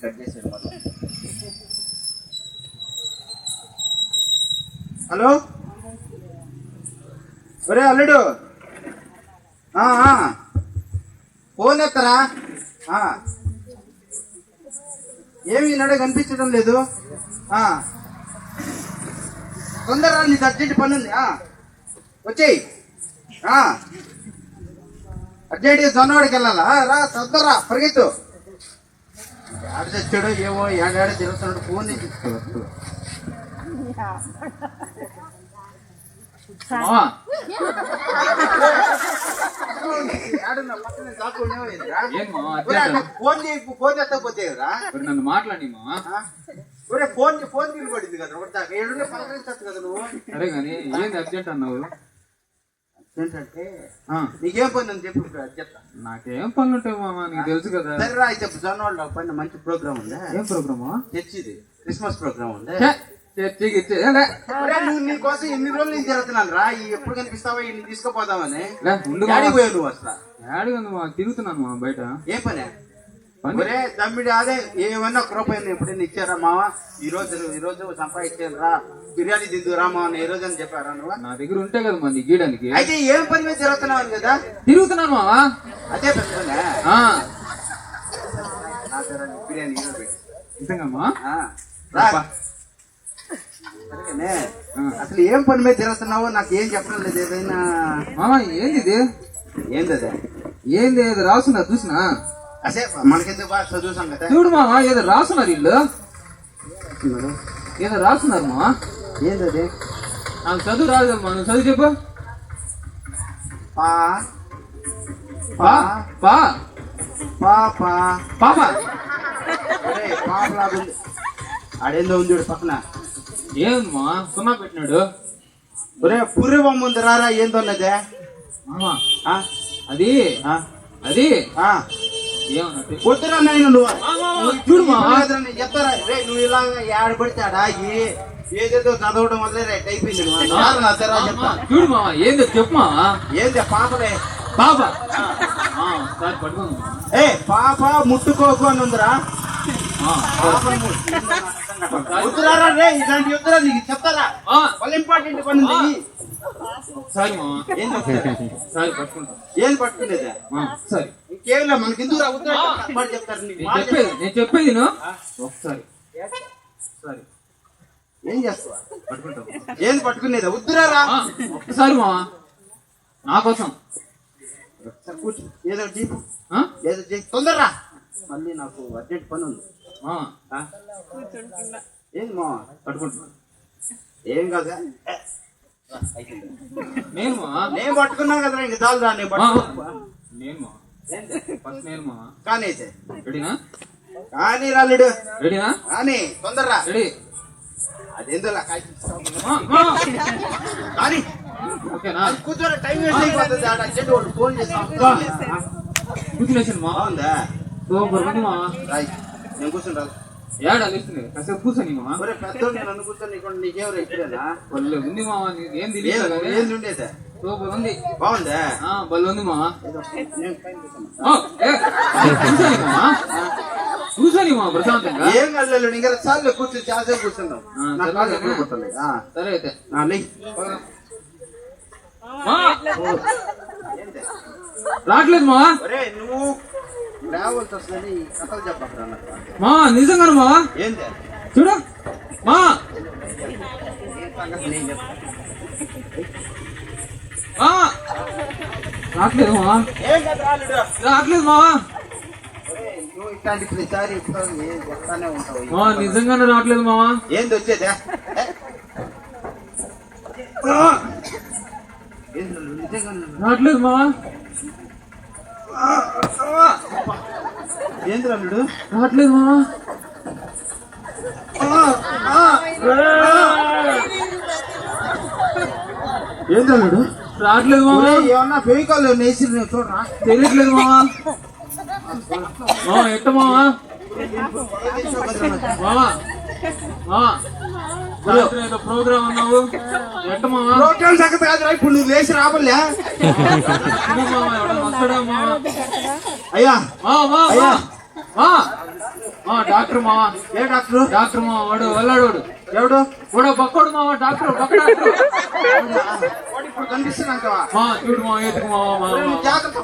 Cut చేసాడు మళ్ళీ. Hello ఒరే అల్లుడు, ఫోన్ ఎత్తరా? ఏమి నడే కనిపించడం లేదు. తొందరరా, నీకు అర్జెంట్ పని ఉంది. వచ్చేయి. అర్జెంట్గా జొన్నవాడికి వెళ్ళాలా? రా తొందరరా, పరిగెత్తు. ఆడ తెచ్చాడు ఏమో, ఏడాడ తిరుగుతున్నాడు. ఫోన్ తీసుకోవచ్చు. ఫోన్ ఎత్తకపోతే నన్ను మాట్లాడి ఫోన్ నిలబడింది కదా ఏడు పలకరించచ్చు కదా నువ్వు. సరే కానీ ఏంది అర్జెంట్ అన్నావు? అర్జెంట్ అంటే నీకేం పని అని చెప్పి చెప్తా. నాకేం పనులు ఉంటాయి మామా, నీకు తెలుసు కదా. సరే అయితే జొన్నవాళ్ళ పైన మంచి ప్రోగ్రామ్ ఉంది. ఏం ప్రోగ్రామా? చర్చిది క్రిస్మస్ ప్రోగ్రామ్ ఉంది. నీకోసం ఎన్ని రోజులు నేను జరుగుతున్నాను రా. ఎప్పుడు కనిపిస్తావా ఇన్ని తీసుకుపోదామని. పోయావు నువ్వు అసలు తిరుగుతున్నాను మా బయట. ఏ పని? ఒరే తమ్మిడి, అదే ఏమన్నా ఒక రూపాయలు ఎప్పుడైనా ఇచ్చారా మావా? ఈ రోజు సంపాదించాను రా, బిర్యానీ తిందు రా మా ఈ రోజు అని చెప్పారా నువ్వు? నా దగ్గర ఉంటే కదా మా నీకు గీయడానికి. అయితే ఏం పని మీద తిరుగుతున్నావు కదా? తిరుగుతున్నాను మావా. అదే పెట్టుకున్నా బిర్యానీ నిజంగా అసలు ఏం పని మీద తిరుగుతున్నావో నాకు ఏం చెప్పడం లేదు. ఏదైనా మామా ఏంది ఇది? ఏంది అదే? ఏంది ఏదో రాస్తున్నారు చూసినా? అసే మనకెందుకు బాగా చదువుసాం కదా. చూడు మామా, ఏదో రాస్తున్నారు వీళ్ళు. ఏదో రాస్తున్నారు మా. ఏంది అది? నాకు చదువు రాదు కదా, నువ్వు చదువు చెప్పు. పాప పాపలాగా ఉంది. ఆడేందో ఉంది పక్కన. ఏమమ్మా సున్నా పెట్టినాడు? ఒరే పుర్రి బొమ్మ ఉంది రారా. ఏందో అన్నదే అది అది పొద్దురా నాయన నువ్వు చూడు మా చెప్తారా. రే నువ్వు ఇలా ఆడబడితాడా ఏదేదో చదవడం వల్లే రైట్ అయిపోయింది. చూడు మా ఏందో చెప్పు మా. ఏంది పాపలే? పాప పట్టుకో. పాప ముట్టుకోకు అని ఉందిరా. వద్దురారా రే, ఇలాంటి వద్దురా. నీకు చెప్తారా వాళ్ళు ఇంపార్టెంట్ పని ఉంది. సరే మా సరే పట్టుకుంటా. ఏం పట్టుకునేదా? సరే ఇంకేం మనకి ఎందుకు రా చెప్తారు. నేను చెప్పేది ఒకసారి. సరే ఏం చేస్తావా? పట్టుకుంటావు. ఏం పట్టుకునేదా? వద్దురారా ఒక్కసారి మా నా కోసం. కూర్చో. ఏదో జీపు ఏదో చేయి తొందరరా. మళ్ళీ నాకు అర్జెంట్ పని ఉంది. ఏంది మా పట్టుకుంటున్నా? ఏం కాదు. నేను పట్టుకున్నా కదా ఇంక చాలురా. నేను కానీ అయితే రెడీనా? కానీ రాలేడు. రెడీనా? కానీ తొందరరా. రెడీ. అదేందో కానీ ఓకేనా? కూర్చోరా, టైం వేస్ట్ అయిపోతుంది. అర్జెంట్ వాళ్ళు ఫోన్ చేస్తాను. కూర్చునేసాను మా. బాగుందా? సూపర్ ఉంది మా. నేను కూర్చుంటా. ఏడా లేస్తుంది కాసేపు కూర్చొని మా. పెద్దోడు నన్ను కూర్చొని నీకేమో ఇప్పుడేనా? బల్లే ఉంది మా. ఏంది ఉండేదా? సూపర్ ఉంది. బాగుందా? బల్ల ఉంది మా. కూర్చొని మా ప్రశాంతంగా. ఏం కదలేదు. ఇంకా చాలు కూర్చొని చాలాసేపు కూర్చున్నాం. సరే అయితే రావట్లేదు మా. నువ్వు రావాల్సి వస్తుంది. కథలు చెప్పరా మా. నిజంగా మా. ఏంటి చూడు మా. రావట్లేదు మా. రావట్లేదు మా. నువ్వు ఇట్లాంటి ప్రతిసారి చెప్తానే ఉంటావు మా. నిజంగానే రావట్లేదు మా. ఏంది వచ్చేదా? రావట్లేదు మా. ఏంది అల్లుడు? రావట్లేదు మా. ఏంది అల్లుడు? రావట్లేదు మా. ఏమన్నా ఫెవికాల్ నేసి చూడరా. తెలియట్లేదు మా. ఎట్ట మావా? ఏదో ప్రోగ్రామ్ అన్నావు. ఎట్ట మావా? ప్రోగ్రామ్ సంగతి కాదురా. ఇప్పుడు నువ్వు లేచి రాబోలే. వస్తాడా మావా? అయ్యా అయ్యా డాక్టర్ మావా. ఏ డాక్టర్? డాక్టర్ మావా, వాడు వెళ్ళాడు. ఎవడు? వాడు బక్కోడు మావా, డాక్టర్ బక్క డాక్టర్. వాడు ఇప్పుడు కనిపిస్తున్నాంటవా? చూడు మావా, ఎదుగు మావా, మావా. జాగ్రత్త.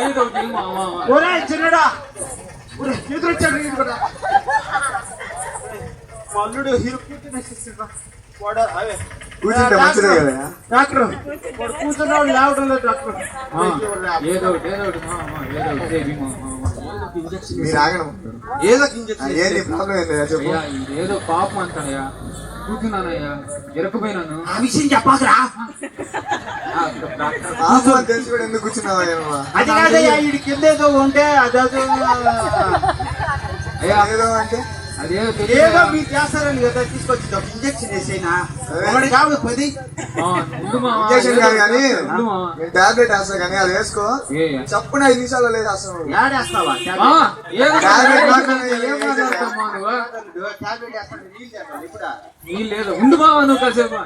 ఏదో ఒకటి మావా. ఒరే చిన్నడా, ఎదురొచ్చాడు కూడా. అల్లుడు హీరో వాడు అవే కూర్చుంటే మంచిదే కదా. డాక్టర్ వాడు కూర్చున్నాడు, లేవడం లేదు డాక్టర్. ఏదో ఒకటి ఏదో ఒకటి మావా, ఏదో ఒకటి చేయి మావా. మీరు ఆగడం ఏదో ఇంజక్షన్ ఏంటి ప్రాబ్లం ఏంటి చెప్పు. అయ్యా ఇదేదో పాపం అంటానయ్యా, కూర్చున్నానయ్యా, ఇరకపోయినాను. ఆ విషయం చెప్పాకరా. పాపం అని తెలిసి కూడా ఎందుకు కూర్చున్నావా? అది కాదయ్యా, వీడి కింద ఏదో ఉంటే అదేదో అయ్యా ఏదో అంటే అదేదో ఏదో మీరు చేస్తారని కదా తీసుకొచ్చి ఒక ఇంజక్షన్ వేసేనా. ఒకటి కాదు 10. ఇంజక్షన్ కాదు కానీ ఉండు మావా. నేను టాబ్లెట్ వేస్తా కానీ అది వేసుకో. చప్పున 5 నిమిషాల్లో లేదు అసలు. యాడేస్తావా టాబ్లెట్ మాత్రమే ఏం మాట్లాడుతున్నావు నువ్వు? టాబ్లెట్ వేస్తాను, నీళ్ళు చేస్తాను ఇప్పుడు. నీళ్ళు లేదు, ఉండు మావా నువ్వు కాసేపు.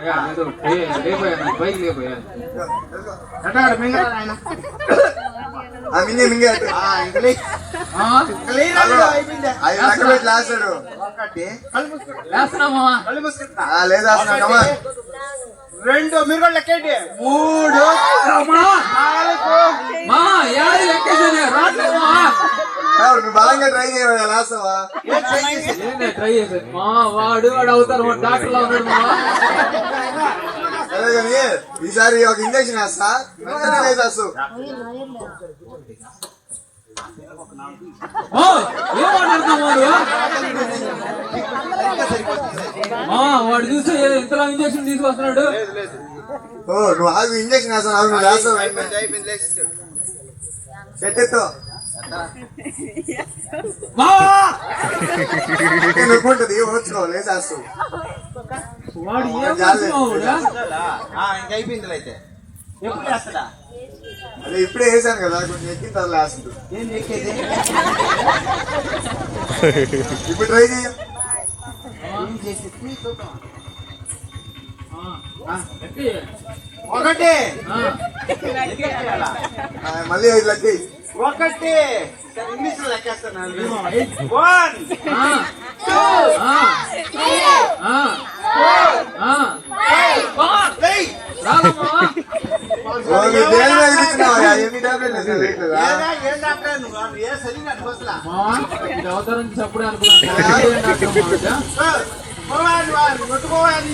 లేదు లేపోయా, నాకు బైక్ లేపోయా. ఎట్టాడు మింగరా ఆయన? మింగే మింగే అంటే ఇంకలే అయిపోయింది. 5 లక్షలు పెట్టి లాస్తాడు. ఒకటి కళ్ళు మూసుకుంటా, లేస్తున్నా మావా. కళ్ళు మూసుకుంటా. లేదా కమా 2 మీరు కూడా లెక్కండి. 3 4 మా ఏడాది లెక్కేసానే రాట్లేదు మావా. నువ్వు బలంగా ట్రై చేయవా లాస్తావా? ఏందే ట్రై చేశాను మా వాడు అవుతారు, వాడు డాక్టర్ లో ఉన్నాడు మావా. అదే కానీ ఈసారి ఒక ఇంజక్షన్ వేస్తా, వేసేస్తావు. ఏం మాట్లాడుతున్నావు వాడు చూస్తే ఇంతలా ఇంజక్షన్ తీసుకొస్తున్నాడు. ఓ నువ్వు ఆగు, ఇంజక్షన్ వేస్తావు, ఆగు, నువ్వు వేస్తావు. చెట్టెత్తో నువ్వుంటది ఓర్చుకో, లేసేస్తావు. వాడు ఏం చేస్తున్నావు? ఇంకా అయిపోయింది అయితే. ఎప్పుడు చేస్తాడా? అదే ఇప్పుడే వేసాను కదా, కొంచెం ఎక్కిన తర్వాత వేస్తుంది. ఏం ఎక్కేది? ఇప్పుడు ట్రై చేయ. ఏం చేసి చూద్దాం. ఎక్కి. ఒకటి మళ్ళీ 5 లక్ష. ఒకటి ఇంగ్లీష్ లో లెక్కేస్తాను. 1 2 రాదమ్మా. ఎన్ని టాబ్లెట్ ఏం డాక్టర్ నువ్వు? ఏ సరి అసలు మావా ఇది అవతారం చప్పుడే అనుకున్నాను. కొట్టుకోవాలి.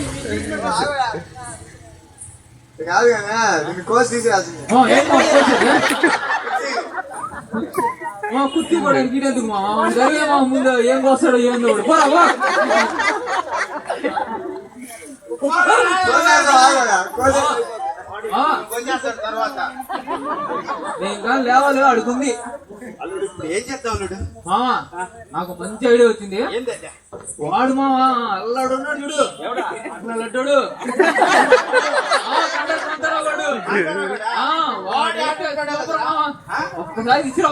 కాదు కదా, నేను కోర్స్ తీసేయాల్సింది. కుర్చీ కూడా ఇంకెందుకు మా జరిగే మా ముందు ఏం కోస్తాడో ఏందో తర్వాత నేను కానీ లేవాలి అడుగుంది. అల్లుడు ఇప్పుడు ఏం చేస్తావు అల్లుడు? మావా నాకు మంచి ఐడియా వచ్చింది. ఏంటంటే వాడు మావా అల్లాడు ఉన్నాడు చూడు, అట్లా లడ్డాడు ఒక్కసారి ఇచ్చిన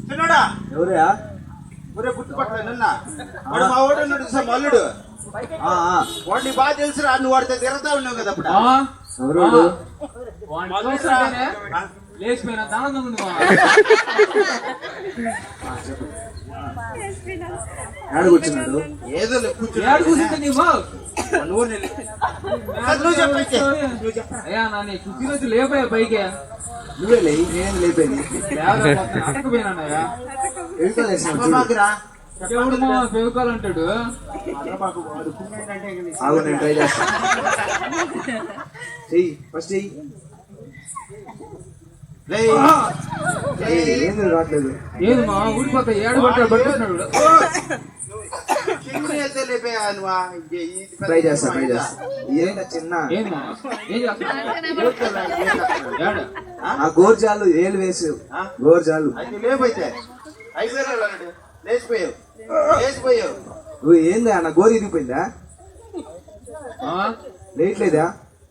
చిన్నడా ఎవరా? ఒరే గుర్తుపట్టలే నిన్న వాడు మా వాడు ఉన్నాడు చూసా మల్లుడు. వాడిని బాగా తెలుసురా, నువ్వు వాడితో తిరుగుతా ఉన్నావు కదా అప్పుడు. లేచిపోయిన దానం ఉంది మా కూర్చున్నాడు. ఏదో ఏడు కూర్చుంటే నీ బాబు నువ్వు చెప్పు. అయ్యా నా నీ కుర్చీ వచ్చి లేపోయా పైకి. నువ్వే లే, నేను లేపేది. అటకపోయినానయ్యా. మాకురా ఎవడు మా పెవుకోవాలంటాడు. ఆగు, నేను ట్రై చేస్తాను. చెయ్యి, ఫస్ట్ చెయ్యి. ఏంది రావట్లేదు? ఏది మా ఊడిపోతా ఏడు పట్టాడు పట్టుకున్నాడు. ట్రై చేస్తా, ట్రై చేస్తా. ఏంట చిన్న ఏంది మా ఏం చేస్తున్నాడు? ఆ గోర్జాలు ఏలు వేసు, గోర్జాలు. లేకపోతే లేచిపోయావు లేచిపోయావు. నువ్వు ఏందా నా గోరు ఇరిగిపోయిందా? లేట్లేదా?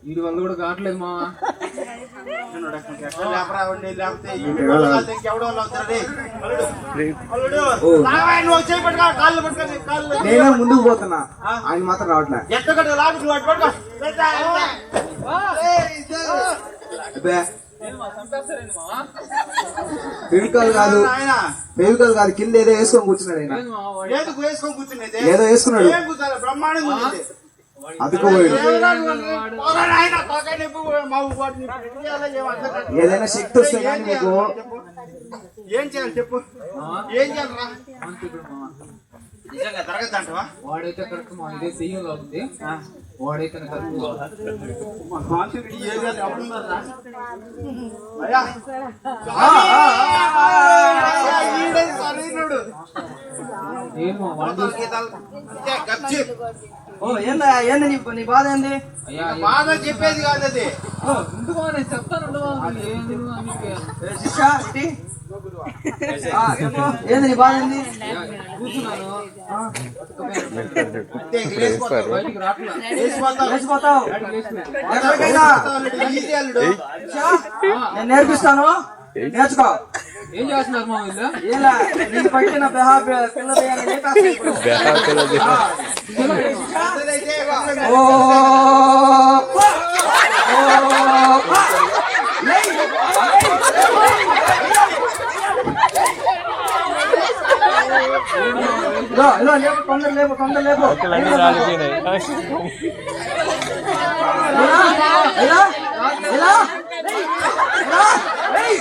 వీడి వల్ల కూడా కావట్లేదు మా. నేనే ముందుకు పోతున్నా, ఆయన మాత్రం రావట్లే. చంపేస్తారండి మావా. ఫెవికాల్ కాదు, ఆయన ఫెవికాల్ కాదు, కింద ఏదో వేసుకొని కూర్చున్నాడు ఆయన. లేదు మావా, వాడు ఏది వేసుకొని కూర్చునేది ఏదో వేసుకున్నాడు, ఏం కూర్చోాలి బ్రహ్మాండంగా ఉంది అతుకోపోయాడు. ఏదైనా శక్తి వస్తే కానీ మీకు ఏం చేయాలి చెప్పు, ఏం చేయాలరా? మాంత్రికుడు మావా. నిజంగా జరగద్దంటవా? వాడైతే కరెక్ట్ మా ఇదే దెయ్యంలో ఉంది, వాడైతే కరెక్ట్. మా మాంత్రికుడు ఏ విధంగా ఎవరున్నారా? అయ్యా ఈడే సరైనోడు. ఏమో వాడు అంతే గచ్చి. ఓ ఏందా, ఏంది నీ బాధ ఏంది? అయ్యా బాధ చెప్పేది కాదు అది. ముందుగా నేను చెప్తాను ఏంది అందుకే శిష్యా, ఇటీ. ఏంది నీ బాధ ఏంది? కూర్చున్నాను, అంతే లేచిపోతావు. బయటికి రావట్లా. లేచిపోతావు. లేచిపోతావు. బయటికి లేచిపోయాను. ఎక్కడికైనా ఈజీ అల్లుడు. శిష్యా, నేను నేర్పిస్తాను, నేర్చుకో. ఏం చేస్తున్నారు మా వీళ్ళు? ఇలా నీకు పట్టిన పిల్ల వేయాలని లేపేస్తా ఇప్పుడు. అసలైతే ఓ లేపు, తొందర లేపు, తొందర లేపు. ఇలా, ఇలా, ఇలా, ఇలా, ఏయ్.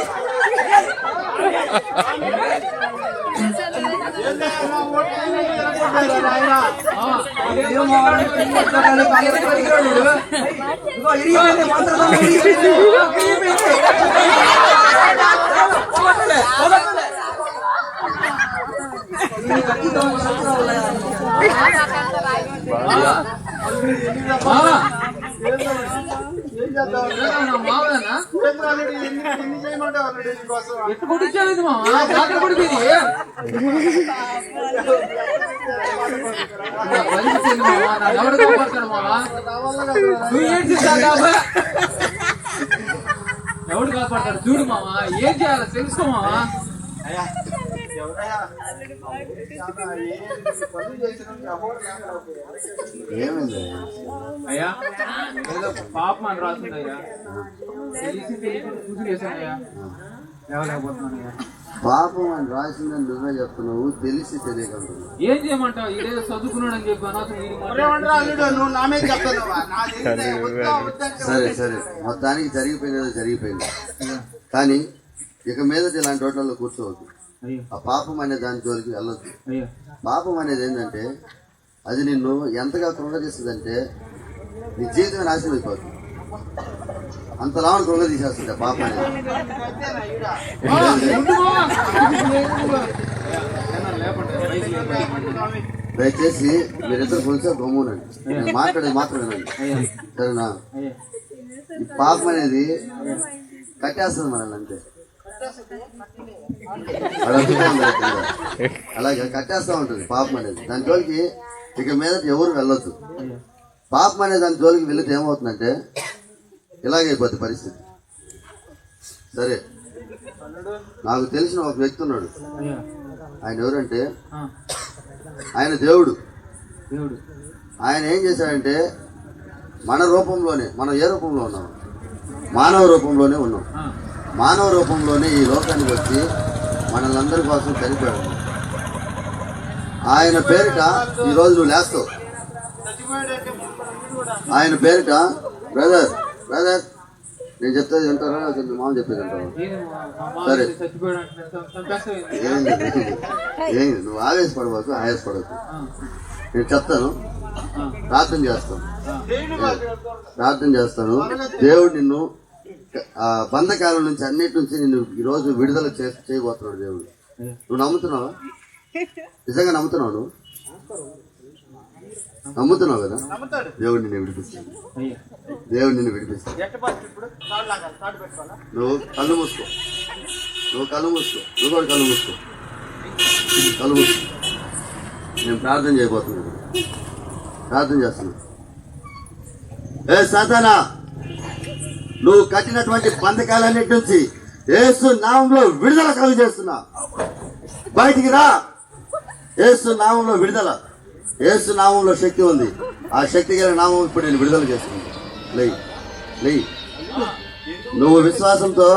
మావేనా ఎన్ని చేయమంటావు అల్లుడు నీకోసం? ఎట్టు కొట్టించావు మావా? జాతర కొడుతుంది ఎవరు కాపాడతాడు మావా? నువ్వు ఏం చేస్తావు? ఎవడు కాపాడతాడు చూడు మావా, ఏం చేయాలి తెలుసుకో మావా. అయ్యా ఎవరయ్యా? పనులు చేసినందుకు అమౌంట్ ఏమైంది? అయ్యా ఏదో పాపం అని రాస్తుంది అయ్యా, తెలిసి తెలియకుండా కూతురు వేసానయ్యా, లేవలేకపోతున్నానయ్యా. పాపం అని రాసిందని నువ్వే చెప్తున్నావు, తెలిసి తెలియకుండా ఏం చేయమంటావు? ఇదేదో చదువుకున్నాడు అని చెప్పి అనవసరం నువ్వు నా మీద చెప్తున్నావా? సరే సరే, మొత్తానికి జరిగిపోయినదో జరిగిపోయింది, కానీ ఇక మీదట ఇలాంటి హోటల్లో కూర్చోవద్దు. అయ్యా ఆ పాపం అనే దాని జోలికి వెళ్ళొద్దు. అయ్యా పాపం అనేది ఏంటంటే అది నిన్ను ఎంతగా కృంగదీస్తుందంటే నీ జీవితం నాశనం అయిపోతుంది. అంతలా కృంగదీసేస్తుంది ఆ పాపం అనేది. దయచేసి మీరిద్దరు కొంచెం గమ్మునండి, నేను మాట్లాడేది మాత్రం వినండి, సరేనా? ఈ పాపం అనేది కట్టేస్తుంది మనల్ని, అంతే. అలాగే కట్టేస్తా ఉంటుంది పాపం అనేది. దాని జోలికి ఇక మీద ఎవరు వెళ్ళొద్దు. పాపం అనే దాని జోలికి వెళితే ఏమవుతుందంటే ఇలాగైపోద్ది పరిస్థితి. సరే, నాకు తెలిసిన ఒక వ్యక్తి ఉన్నాడు. ఆయన ఎవరంటే ఆయన దేవుడు. ఆయన ఏం చేశాడంటే మన రూపంలోనే, మనం ఏ రూపంలో ఉన్నాం? మానవ రూపంలోనే ఉన్నాం. మానవ రూపంలోనే ఈ లోకానికి వచ్చి మనల్ని అందరి కోసం చనిపోయాడు. ఆయన పేరిట ఈరోజు నువ్వు లేస్తావు. ఆయన పేరిట బ్రదర్ బ్రదర్ నేను చెప్తే వింటారా, మీ మామ చెప్పేది వింటావా? సరే, ఏం నువ్వు ఆవేశపడవచ్చు, ఆయాసపడవచ్చు. నేను చెప్తాను, ప్రార్థన చేస్తాను, ప్రార్థన చేస్తాను. దేవుడు నిన్ను బంధకాలం నుంచి అన్నిటి నుంచి నిన్ను ఈరోజు విడుదల చేయబోతున్నాడు దేవుడు. నువ్వు నమ్ముతున్నావా? నిజంగా నమ్ముతున్నావు? నువ్వు నమ్ముతున్నావు కదా? దేవుడు నిన్ను విడిపిస్తాడు, దేవుడు నిన్ను విడిపిస్తాడు. నువ్వు కళ్ళు మూసుకో, నువ్వు కళ్ళు మూసుకో, నువ్వు కూడా కళ్ళు మూసుకో, కళ్ళు మూసుకో. నేను ప్రార్థన చేయబోతున్నాను, ప్రార్థన చేస్తున్నాను. ఏ సాతానా, నువ్వు కట్టినటువంటి బంధకాలన్నిటి నుంచి యేసు నామంలో విడుదల కలుగు చేస్తున్నా. బయటికి రా. యేసు నామంలో విడుదల, యేసు నామంలో శక్తి ఉంది. ఆ శక్తి గల నామం ఇప్పుడు నేను విడుదల చేస్తున్నాను. లే నువ్వు విశ్వాసంతో